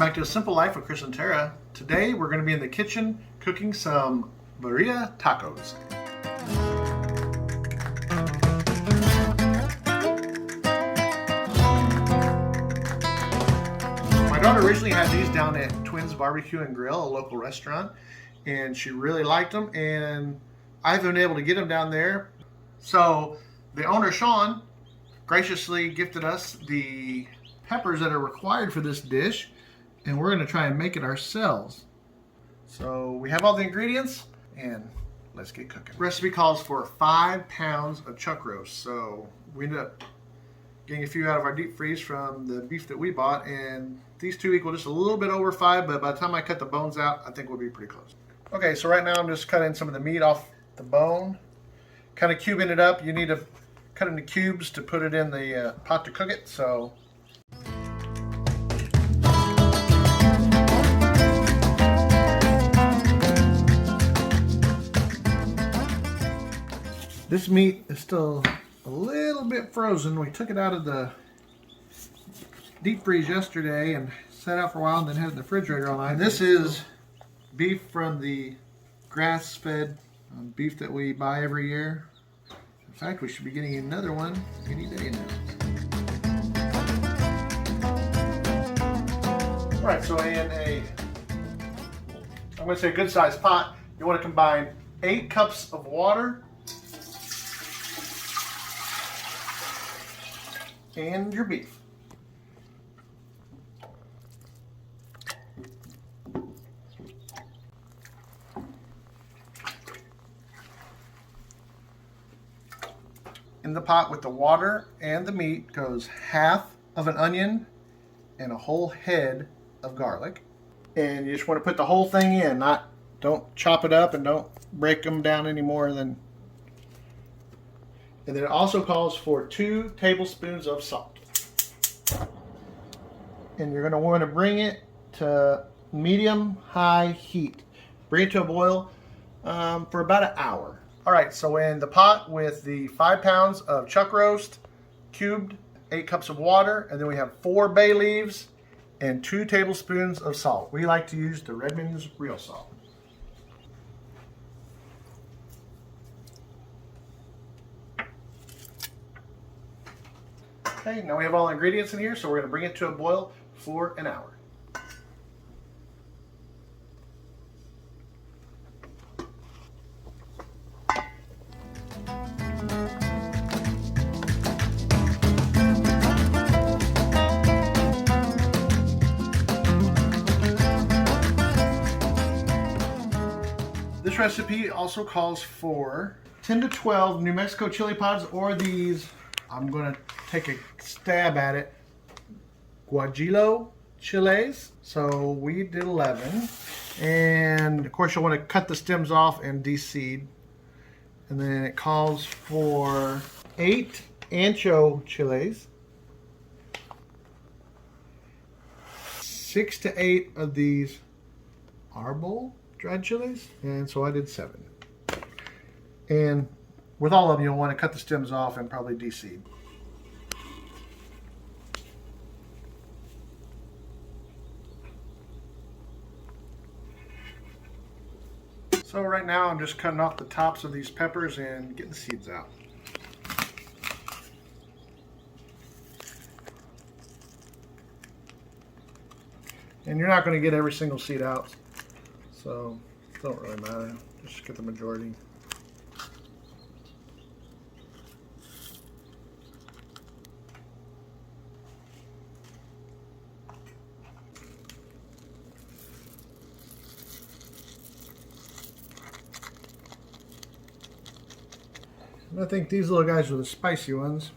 back to A Simple Life with Chris and Tara. Today we're going to be in the kitchen cooking some Birria Tacos. My daughter originally had these down at Twins Barbecue and Grill, a local restaurant, and she really liked them, and I've been able to get them down there. So the owner, Sean, graciously gifted us the peppers that are required for this dish, and we're going to try and make it ourselves. So we have all the ingredients, and let's get cooking. The recipe calls for 5 pounds of chuck roast. So we ended up getting a few out of our deep freeze from the beef that we bought, and these two equal just a little bit over 5, but by the time I cut the bones out, I think we'll be pretty close. Okay, so right now I'm just cutting some of the meat off the bone, kind of cubing it up. You need to cut into cubes to put it in the pot to cook it. So this meat is still a little bit frozen. We took it out of the deep freeze yesterday and set out for a while and then had it in the refrigerator all night. This is beef from the grass-fed beef that we buy every year. In fact, we should be getting another one any day now. All right, so in I'm going to say a good sized pot, you want to combine 8 cups of water and your beef. In the pot with the water and the meat goes half of an onion and a whole head of garlic. And you just want to put the whole thing in, don't chop it up and don't break them down any more than. And then it also calls for 2 tablespoons of salt. And you're going to want to bring it to medium-high heat. Bring it to a boil for about an hour. All right, so in the pot with the 5 pounds of chuck roast, cubed, 8 cups of water, and then we have 4 bay leaves and 2 tablespoons of salt. We like to use the Redmond's real salt. Okay, now we have all the ingredients in here, so we're going to bring it to a boil for an hour. This recipe also calls for 10 to 12 New Mexico chili pods, or these, I'm going to take a stab at it, guajillo chiles. So we did 11. And of course you'll want to cut the stems off and de-seed. And then it calls for 8 ancho chiles, 6 to 8 of these arbol dried chilies, and so I did 7. And with all of them, you'll want to cut the stems off and probably de-seed. So right now I'm just cutting off the tops of these peppers and getting the seeds out. And you're not going to get every single seed out, so it don't really matter. Just get the majority. And I think these little guys are the spicy ones.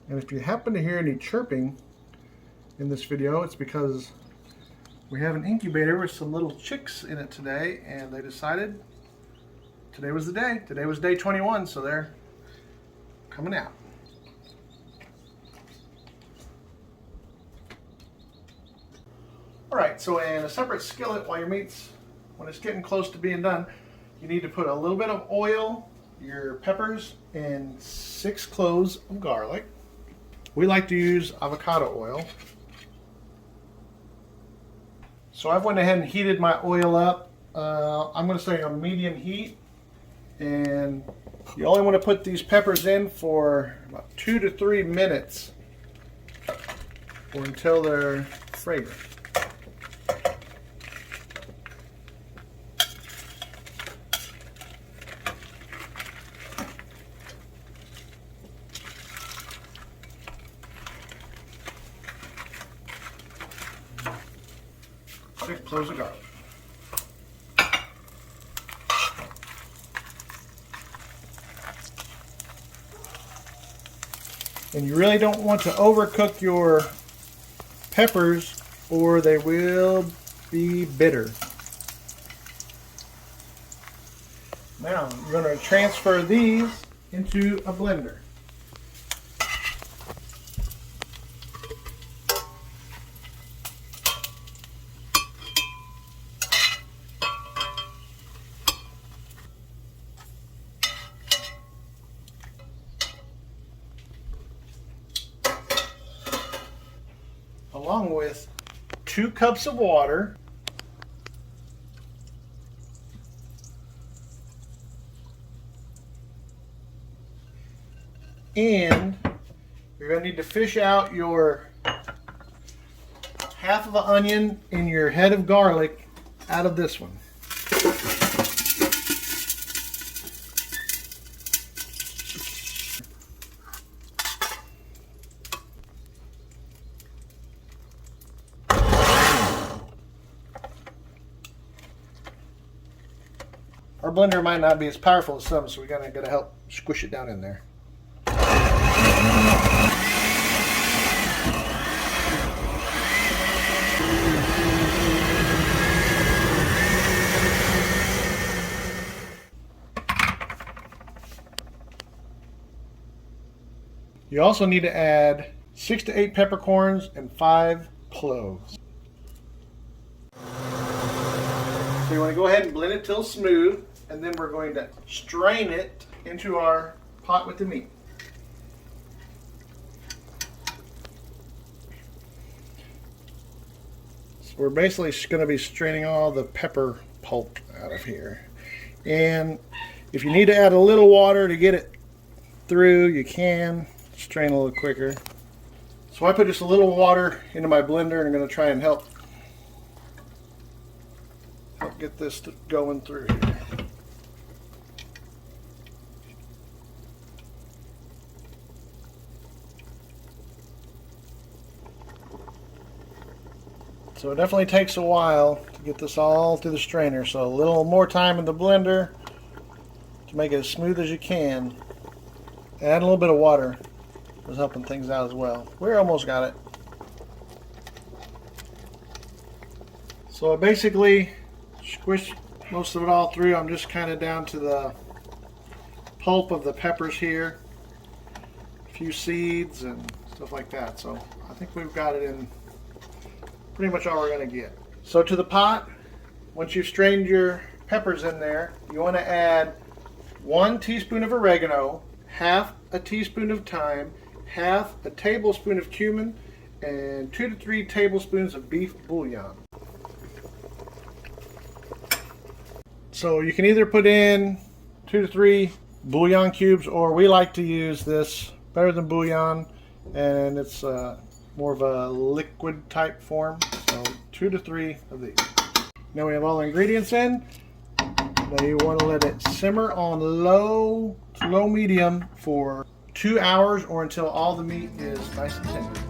And if you happen to hear any chirping in this video, it's because we have an incubator with some little chicks in it today, and they decided today was the day. Today was day 21, so they're coming out. All right, so in a separate skillet, while your meat's, when it's getting close to being done, you need to put a little bit of oil, your peppers, and 6 cloves of garlic. We like to use avocado oil. So I've went ahead and heated my oil up. I'm going to say on medium heat. And you only want to put these peppers in for about 2 to 3 minutes or until they're fragrant. Close the garlic. And you really don't want to overcook your peppers or they will be bitter. Now you're going to transfer these into a blender. Along with 2 cups of water, and you're going to need to fish out your half of an onion and your head of garlic out of this one. Our blender might not be as powerful as some, so we gotta help squish it down in there. You also need to add 6 to 8 peppercorns and 5 cloves. So you want to go ahead and blend it till smooth, and then we're going to strain it into our pot with the meat. So we're basically going to be straining all the pepper pulp out of here. And if you need to add a little water to get it through, you can strain a little quicker. So I put just a little water into my blender, and I'm going to try and help get this going through here. So it definitely takes a while to get this all through the strainer, so a little more time in the blender to make it as smooth as you can. Add a little bit of water is helping things out as well. We're almost got it. So I basically squish most of it all through. I'm just kind of down to the pulp of the peppers here, a few seeds and stuff like that. So I think we've got it in pretty much all we're going to get. So to the pot, once you've strained your peppers in there, you want to add 1 teaspoon of oregano, half a teaspoon of thyme, half a tablespoon of cumin, and 2 to 3 tablespoons of beef bouillon. So you can either put in 2 to 3 bouillon cubes, or we like to use this better than bouillon, and it's more of a liquid type form. So 2 to 3 of these. Now we have all the ingredients in. Now you want to let it simmer on low to low medium for 2 hours, or until all the meat is nice and tender.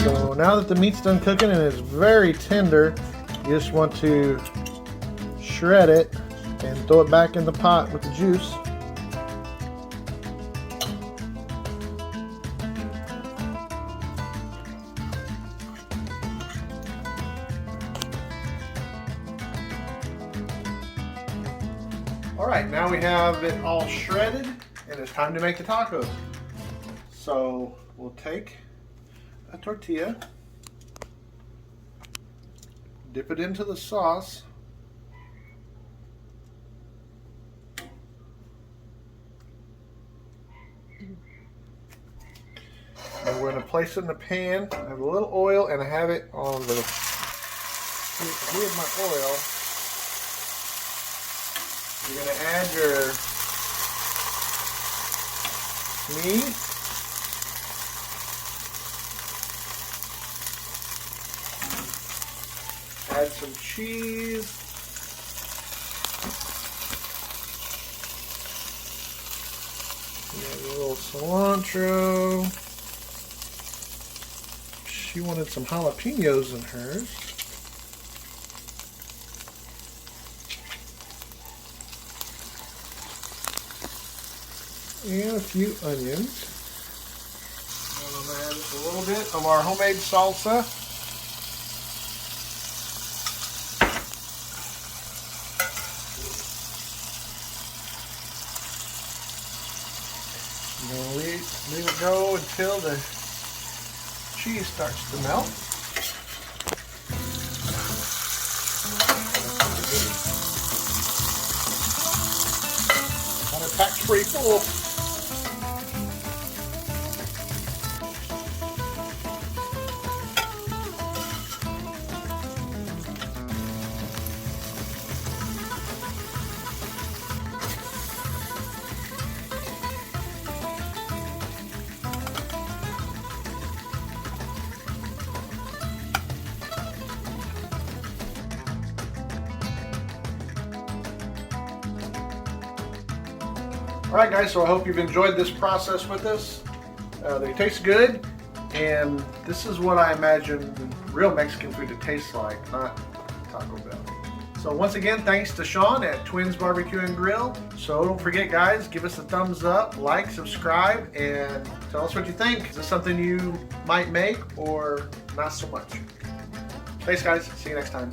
So now that the meat's done cooking and it's very tender, you just want to shred it and throw it back in the pot with the juice. Alright, now we have it all shredded and it's time to make the tacos. So we'll take a tortilla, dip it into the sauce, place it in the pan. I have a little oil and I have it on the heat of my oil. You're going to add your meat. Add some cheese. Add a little cilantro. She wanted some jalapenos in hers. And a few onions. And I'm going to add just a little bit of our homemade salsa. I'm going to leave it go until the cheese starts to melt. And it packs pretty full. Alright guys, so I hope you've enjoyed this process with us. They taste good, and this is what I imagine real Mexican food to taste like, not Taco Bell. So once again, thanks to Sean at Twins Barbecue and Grill. So don't forget guys, give us a thumbs up, like, subscribe, and tell us what you think. Is this something you might make or not so much? Thanks guys, see you next time.